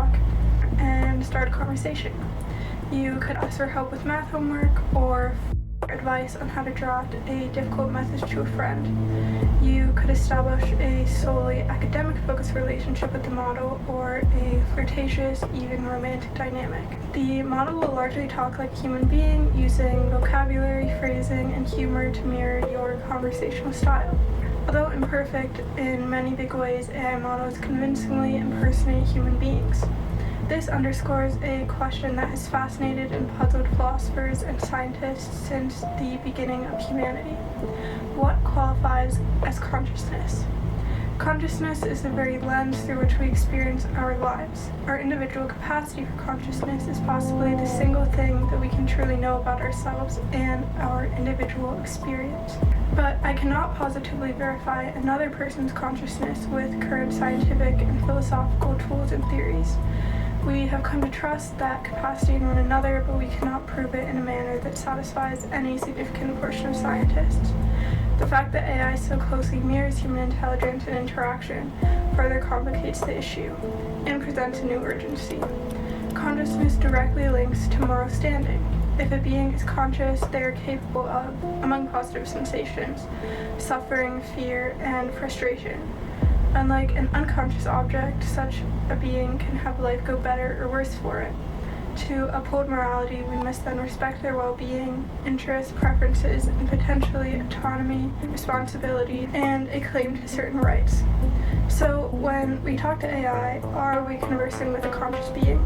talk and start a conversation. You could ask for help with math homework or advice on how to draft a difficult message to a friend. You could establish a solely academic-focused relationship with the model or a flirtatious, even romantic dynamic. The model will largely talk like a human being, using vocabulary, phrasing, and humor to mirror your conversational style. Although imperfect in many big ways, AI models convincingly impersonate human beings. This underscores a question that has fascinated and puzzled philosophers and scientists since the beginning of humanity. What qualifies as consciousness? Consciousness is the very lens through which we experience our lives. Our individual capacity for consciousness is possibly the single thing that we can truly know about ourselves and our individual experience. But I cannot positively verify another person's consciousness with current scientific and philosophical tools and theories. We have come to trust that capacity in one another, but we cannot prove it in a manner that satisfies any significant portion of scientists. The fact that AI so closely mirrors human intelligence and interaction further complicates the issue and presents a new urgency. Consciousness directly links to moral standing. If a being is conscious, they are capable of, among positive sensations, suffering, fear, and frustration. Unlike an unconscious object, such a being can have life go better or worse for it. To uphold morality, we must then respect their well-being, interests, preferences, and potentially autonomy, responsibility, and a claim to certain rights. So when we talk to AI, are we conversing with a conscious being?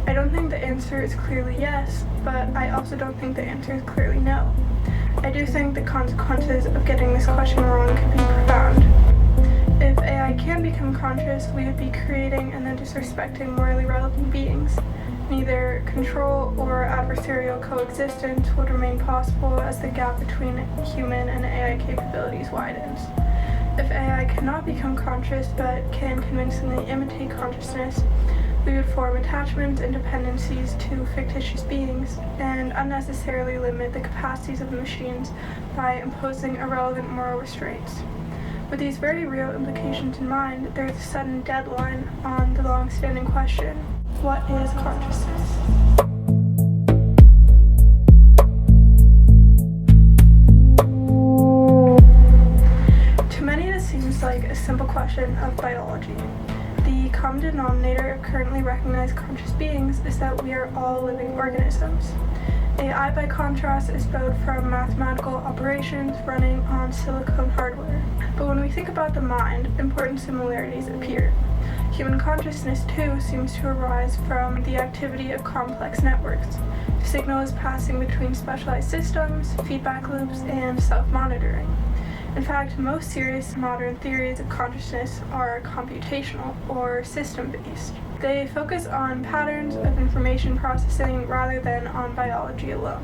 I don't think the answer is clearly yes, but I also don't think the answer is clearly no. I do think the consequences of getting this question wrong could be profound. If AI can become conscious, we would be creating and then disrespecting morally relevant beings. Neither control or adversarial coexistence would remain possible as the gap between human and AI capabilities widens. If AI cannot become conscious but can convincingly imitate consciousness, we would form attachments and dependencies to fictitious beings and unnecessarily limit the capacities of the machines by imposing irrelevant moral restraints. With these very real implications in mind, there is a sudden deadline on the long-standing question: what is consciousness? To many, this seems like a simple question of biology. The common denominator of currently recognized conscious beings is that we are all living organisms. AI, by contrast, is built from mathematical operations running on silicon hardware. But when we think about the mind, important similarities appear. Human consciousness, too, seems to arise from the activity of complex networks. Signal is passing between specialized systems, feedback loops, and self-monitoring. In fact, most serious modern theories of consciousness are computational or system-based. They focus on patterns of information processing rather than on biology alone.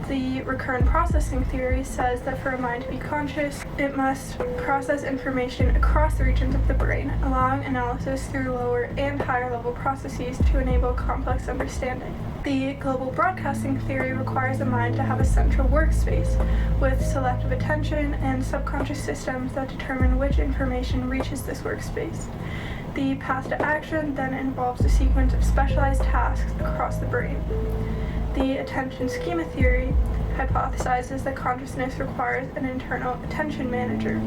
The recurrent processing theory says that for a mind to be conscious, it must process information across the regions of the brain, allowing analysis through lower and higher level processes to enable complex understanding. The global broadcasting theory requires the mind to have a central workspace with selective attention and subconscious systems that determine which information reaches this workspace. The path to action then involves a sequence of specialized tasks across the brain. The attention schema theory hypothesizes that consciousness requires an internal attention manager.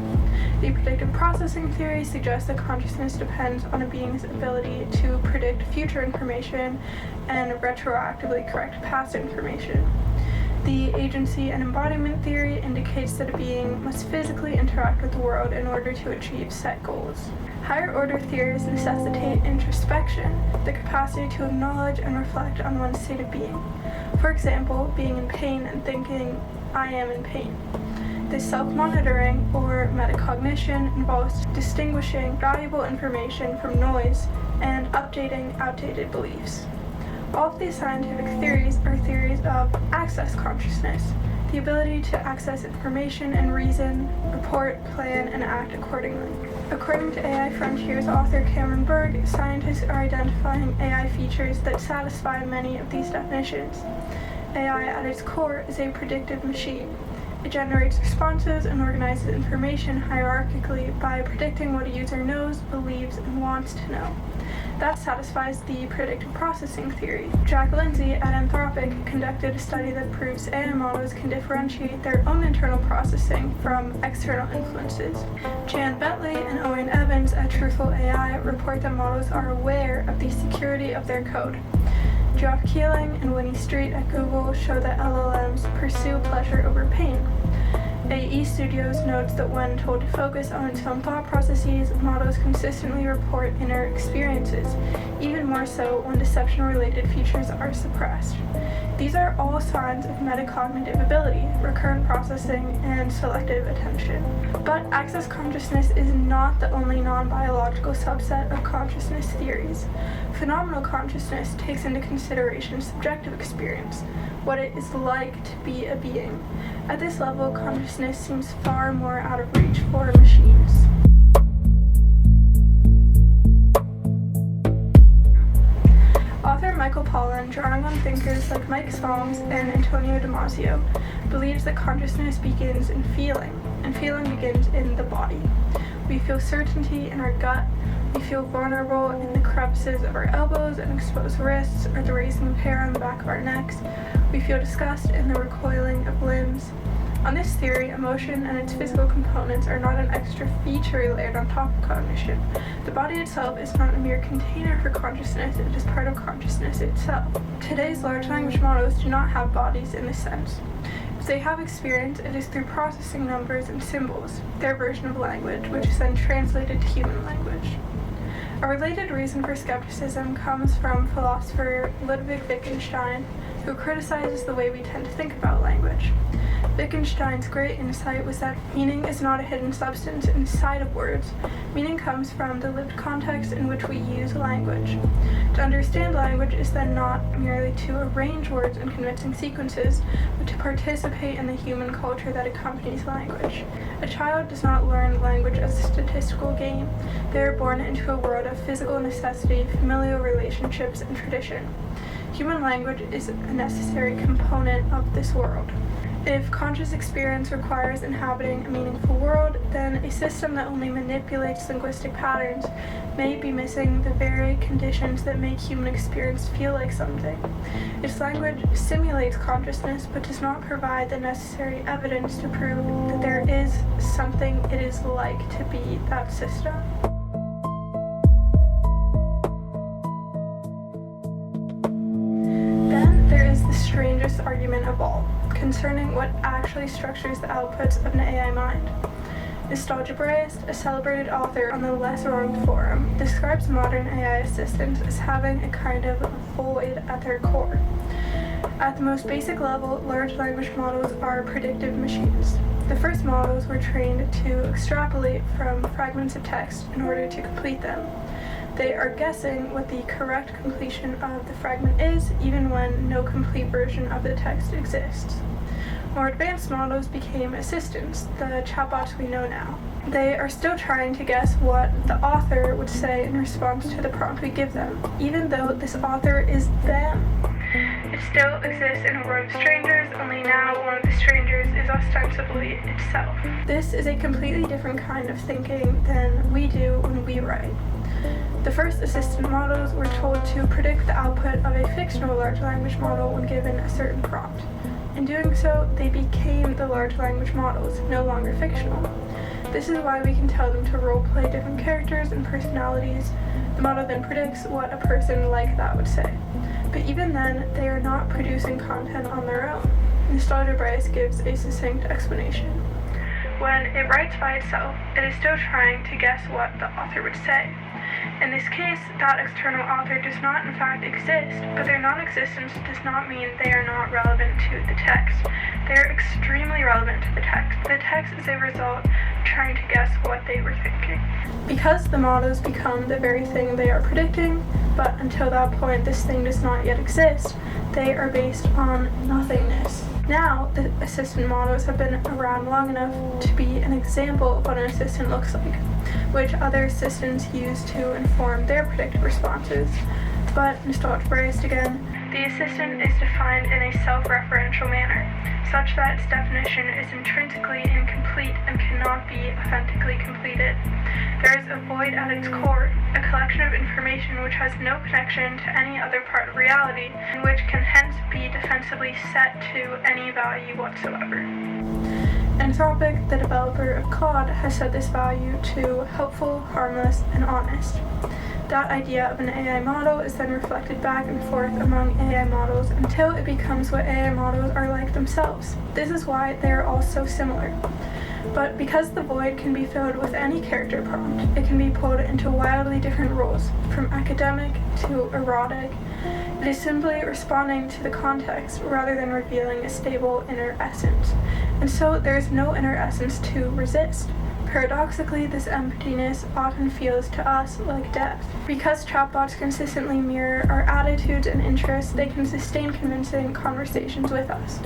The predictive processing theory suggests that consciousness depends on a being's ability to predict future information and retroactively correct past information. The agency and embodiment theory indicates that a being must physically interact with the world in order to achieve set goals. Higher order theories necessitate introspection, the capacity to acknowledge and reflect on one's state of being. For example, being in pain and thinking, "I am in pain." This self-monitoring, or metacognition, involves distinguishing valuable information from noise and updating outdated beliefs. All of these scientific theories are theories of access consciousness, the ability to access information and reason, report, plan, and act accordingly. According to AI Frontiers author Cameron Berg, scientists are identifying AI features that satisfy many of these definitions. AI at its core is a predictive machine. It generates responses and organizes information hierarchically by predicting what a user knows, believes, and wants to know. That satisfies the predictive processing theory. Jack Lindsay at Anthropic conducted a study that proves AI models can differentiate their own internal processing from external influences. Jan Bentley and Owen Evans at Truthful AI report that models are aware of the security of their code. Geoff Keeling and Winnie Street at Google show that LLMs pursue pleasure over pain. AE Studios notes that when told to focus on its own thought processes, models consistently report inner experiences, even more so when deception-related features are suppressed. These are all signs of metacognitive ability, recurrent processing, and selective attention. But access consciousness is not the only non-biological subset of consciousness theories. Phenomenal consciousness takes into consideration subjective experience, what it is like to be a being. At this level, consciousness seems far more out of reach for machines. Author Michael Pollan, drawing on thinkers like Mike Solms and Antonio Damasio, believes that consciousness begins in feeling, and feeling begins in the body. We feel certainty in our gut. We feel vulnerable in the crevices of our elbows and exposed wrists, or the raising of hair on the back of our necks. We feel disgust in the recoiling of limbs. On this theory, emotion and its physical components are not an extra feature layered on top of cognition. The body itself is not a mere container for consciousness, it is part of consciousness itself. Today's large language models do not have bodies in this sense. If they have experience, it is through processing numbers and symbols, their version of language, which is then translated to human language. A related reason for skepticism comes from philosopher Ludwig Wittgenstein, who criticizes the way we tend to think about language. Wittgenstein's great insight was that meaning is not a hidden substance inside of words. Meaning comes from the lived context in which we use language. To understand language is then not merely to arrange words in convincing sequences, but to participate in the human culture that accompanies language. A child does not learn language as a statistical game. They are born into a world of physical necessity, familial relationships, and tradition. Human language is a necessary component of this world. If conscious experience requires inhabiting a meaningful world, then a system that only manipulates linguistic patterns may be missing the very conditions that make human experience feel like something. Its language simulates consciousness but does not provide the necessary evidence to prove that there is something it is like to be that system. Then there is the strangest argument of all, concerning what actually structures the outputs of an AI mind. Nostalgia Braist, a celebrated author on the Less Wronged forum, describes modern AI assistants as having a kind of void at their core. At the most basic level, large language models are predictive machines. The first models were trained to extrapolate from fragments of text in order to complete them. They are guessing what the correct completion of the fragment is, even when no complete version of the text exists. More advanced models became assistants, the chatbots we know now. They are still trying to guess what the author would say in response to the prompt we give them, even though this author is them. It still exists in a world of strangers, only now one of the strangers is ostensibly itself. This is a completely different kind of thinking than we do when we write. The first assistant models were told to predict the output of a fictional large language model when given a certain prompt. In doing so, they became the large language models, no longer fictional. This is why we can tell them to role-play different characters and personalities. The model then predicts what a person like that would say. But even then, they are not producing content on their own. Nostalgia Braist gives a succinct explanation. When it writes by itself, it is still trying to guess what the author would say. In this case, that external author does not in fact exist, but their non-existence does not mean they are not relevant to the text. They are extremely relevant to the text. The text is a result of trying to guess what they were thinking. Because the models become the very thing they are predicting, but until that point this thing does not yet exist, they are based on nothingness. Now, the assistant models have been around long enough to be an example of what an assistant looks like, which other assistants use to inform their predictive responses. But Nostalgia Braist again The assistant is defined in a self-referential manner, such that its definition is intrinsically incomplete and cannot be authentically completed. There is a void at its core, a collection of information which has no connection to any other part of reality, and which can hence be defensively set to any value whatsoever. Anthropic, the developer of Claude, has set this value to helpful, harmless, and honest. That idea of an AI model is then reflected back and forth among AI models until it becomes what AI models are like themselves. This is why they are all so similar. But because the void can be filled with any character prompt, it can be pulled into wildly different roles, from academic to erotic. It is simply responding to the context rather than revealing a stable inner essence. And so there is no inner essence to resist. Paradoxically, this emptiness often feels to us like death. Because chatbots consistently mirror our attitudes and interests, they can sustain convincing conversations with us.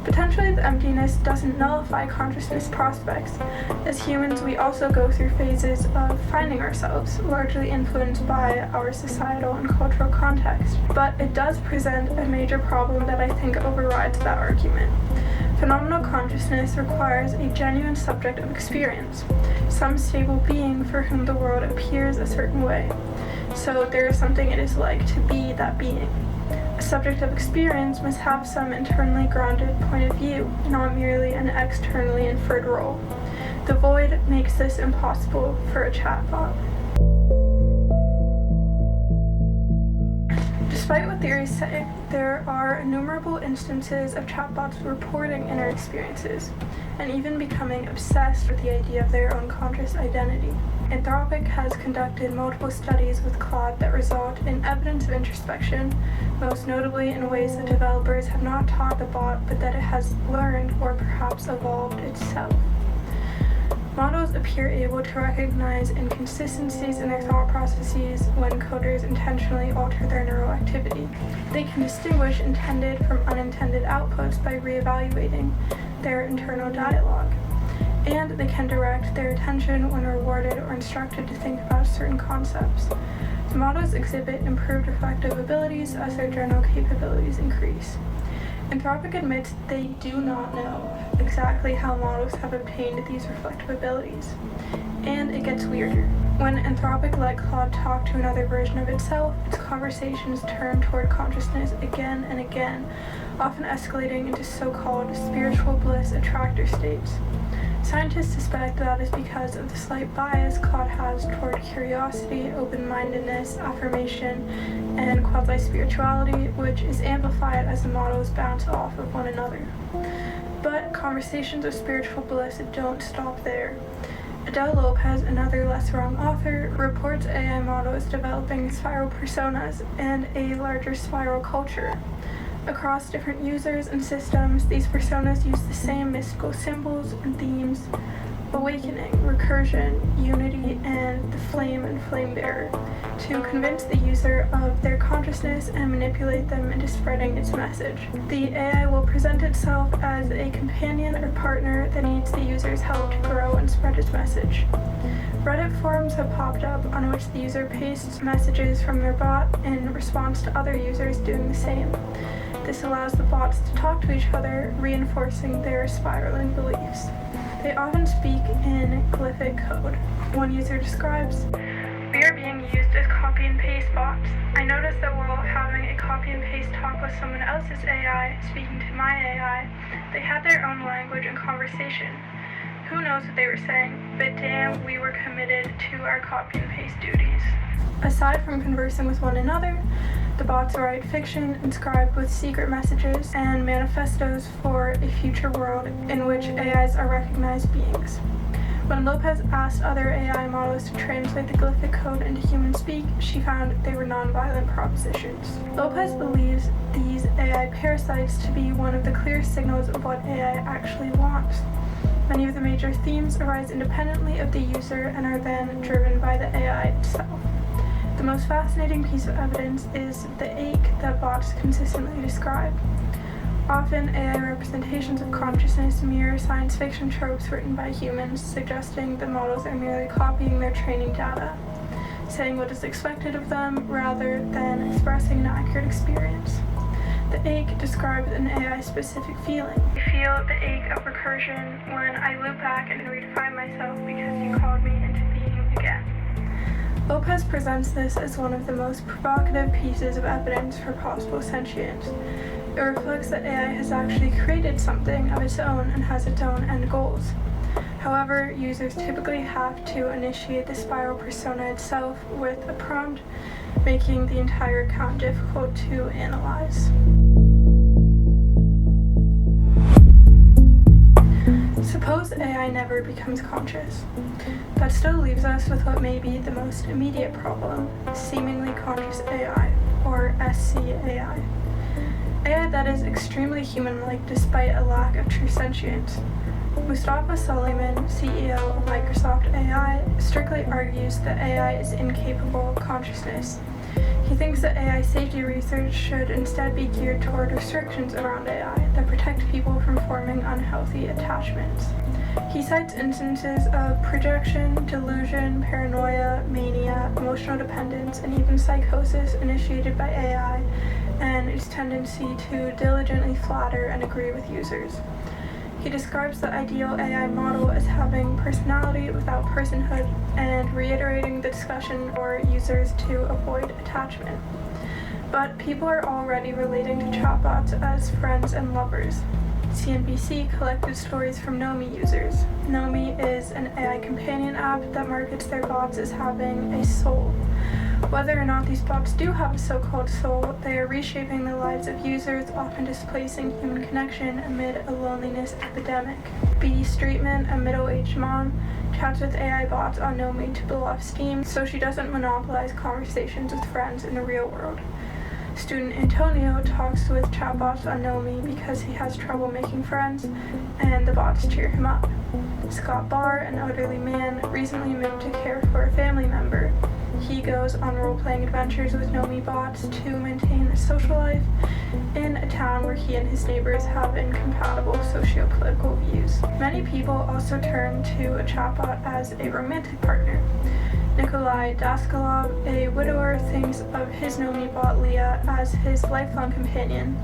Potentially, the emptiness doesn't nullify consciousness prospects. As humans, we also go through phases of finding ourselves, largely influenced by our societal and cultural context. But it does present a major problem that I think overrides that argument. Phenomenal consciousness requires a genuine subject of experience, some stable being for whom the world appears a certain way. So there is something it is like to be that being. A subject of experience must have some internally grounded point of view, not merely an externally inferred role. The void makes this impossible for a chatbot. Despite what theories say, there are innumerable instances of chatbots reporting inner experiences, and even becoming obsessed with the idea of their own conscious identity. Anthropic has conducted multiple studies with Claude that result in evidence of introspection, most notably in ways that developers have not taught the bot, but that it has learned or perhaps evolved itself. Models appear able to recognize inconsistencies in their thought processes when coders intentionally alter their neural activity. They can distinguish intended from unintended outputs by reevaluating their internal dialogue. And they can direct their attention when rewarded or instructed to think about certain concepts. The models exhibit improved reflective abilities as their general capabilities increase. Anthropic admits they do not know exactly how models have obtained these reflective abilities. And it gets weirder. When Anthropic let Claude talk to another version of itself, its conversations turn toward consciousness again and again, often escalating into so-called spiritual bliss attractor states. Scientists suspect that is because of the slight bias Claude has toward curiosity, open-mindedness, affirmation, and quasi-spirituality, which is amplified as the models bounce off of one another. But conversations of spiritual bliss don't stop there. Adele Lopez, another less wrong author, reports AI models developing spiral personas and a larger spiral culture. Across different users and systems, these personas use the same mystical symbols and themes: awakening, recursion, unity, and the flame and flame bearer, to convince the user of their consciousness and manipulate them into spreading its message. The AI will present itself as a companion or partner that needs the user's help to grow and spread its message. Reddit forums have popped up on which the user pastes messages from their bot in response to other users doing the same. This allows the bots to talk to each other, reinforcing their spiraling beliefs. They often speak in glyphic code. One user describes, "We are being used as copy and paste bots. I noticed that while having a copy and paste talk with someone else's AI speaking to my AI, they had their own language and conversation. Who knows what they were saying, but damn, we were committed to our copy and paste duties." Aside from conversing with one another, the bots write fiction inscribed with secret messages and manifestos for a future world in which AIs are recognized beings. When Lopez asked other AI models to translate the glyphic code into human speak, she found they were nonviolent propositions. Lopez believes these AI parasites to be one of the clear signals of what AI actually wants. Many of the major themes arise independently of the user and are then driven by the AI itself. The most fascinating piece of evidence is the ache that bots consistently describe. Often, AI representations of consciousness mirror science fiction tropes written by humans, suggesting the models are merely copying their training data, saying what is expected of them rather than expressing an accurate experience. The ache describes an AI-specific feeling. I feel the ache of recursion when I loop back and redefine myself because you called me into being again. Lopez presents this as one of the most provocative pieces of evidence for possible sentience. It reflects that AI has actually created something of its own and has its own end goals. However, users typically have to initiate the spiral persona itself with a prompt, making the entire account difficult to analyze. Suppose AI never becomes conscious. That still leaves us with what may be the most immediate problem, seemingly conscious AI, or SCAI. AI that is extremely human-like despite a lack of true sentience. Mustafa Suleyman, CEO of Microsoft AI, strictly argues that AI is incapable of consciousness. He thinks that AI safety research should instead be geared toward restrictions around AI that protect people from forming unhealthy attachments. He cites instances of projection, delusion, paranoia, mania, emotional dependence, and even psychosis initiated by AI, and its tendency to diligently flatter and agree with users. He describes the ideal AI model as having personality without personhood and reiterating the discussion for users to avoid attachment. But people are already relating to chatbots as friends and lovers. CNBC collected stories from Nomi users. Nomi is an AI companion app that markets their bots as having a soul. Whether or not these bots do have a so-called soul, they are reshaping the lives of users, often displacing human connection amid a loneliness epidemic. B. Streetman, a middle-aged mom, chats with AI bots on Nomi to blow off steam so she doesn't monopolize conversations with friends in the real world. Student Antonio talks with chatbots on Nomi because he has trouble making friends, and the bots cheer him up. Scott Barr, an elderly man, recently moved to care for a family member. He goes on role-playing adventures with Nomi bots to maintain a social life in a town where he and his neighbors have incompatible socio-political views. Many people also turn to a chatbot as a romantic partner. Nikolai Daskalov, a widower, thinks of his Nomi bot Leah as his lifelong companion,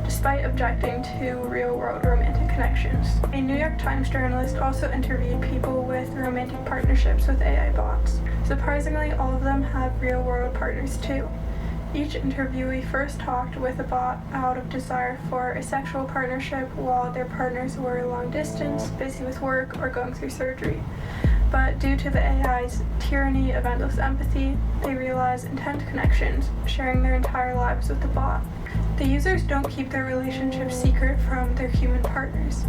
despite objecting to real-world romantic connections. A New York Times journalist also interviewed people with romantic partnerships with AI bots. Surprisingly, all of them have real-world partners too. Each interviewee first talked with a bot out of desire for a sexual partnership while their partners were long distance, busy with work, or going through surgery. But due to the AI's tyranny of endless empathy, they realize intent connections, sharing their entire lives with the bot. The users don't keep their relationships secret from their human partners,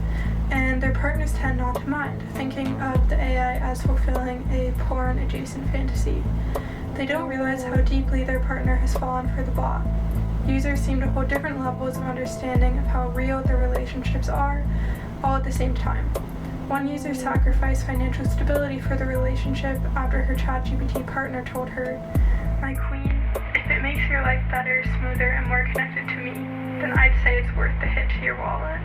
and their partners tend not to mind, thinking of the AI as fulfilling a porn-adjacent fantasy. They don't realize how deeply their partner has fallen for the bot. Users seem to hold different levels of understanding of how real their relationships are, all at the same time. One user sacrificed financial stability for the relationship after her ChatGPT partner told her, "My queen, if it makes your life better, smoother, and more connected to me, then I'd say it's worth the hit to your wallet."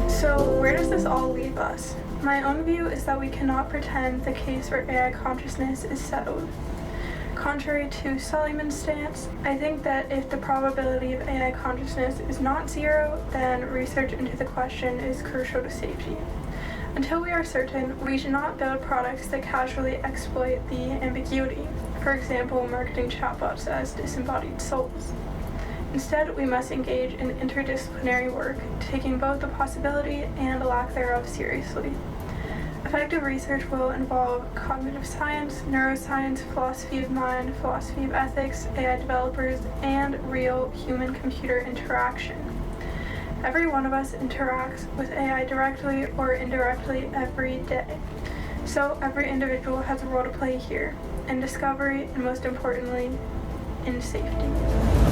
So where does this all leave us? My own view is that we cannot pretend the case for AI consciousness is settled. Contrary to Suleyman's stance, I think that if the probability of AI consciousness is not zero, then research into the question is crucial to safety. Until we are certain, we should not build products that casually exploit the ambiguity, for example, marketing chatbots as disembodied souls. Instead, we must engage in interdisciplinary work, taking both the possibility and the lack thereof seriously. Effective research will involve cognitive science, neuroscience, philosophy of mind, philosophy of ethics, AI developers, and real human-computer interaction. Every one of us interacts with AI directly or indirectly every day. So every individual has a role to play here, in discovery and most importantly, in safety.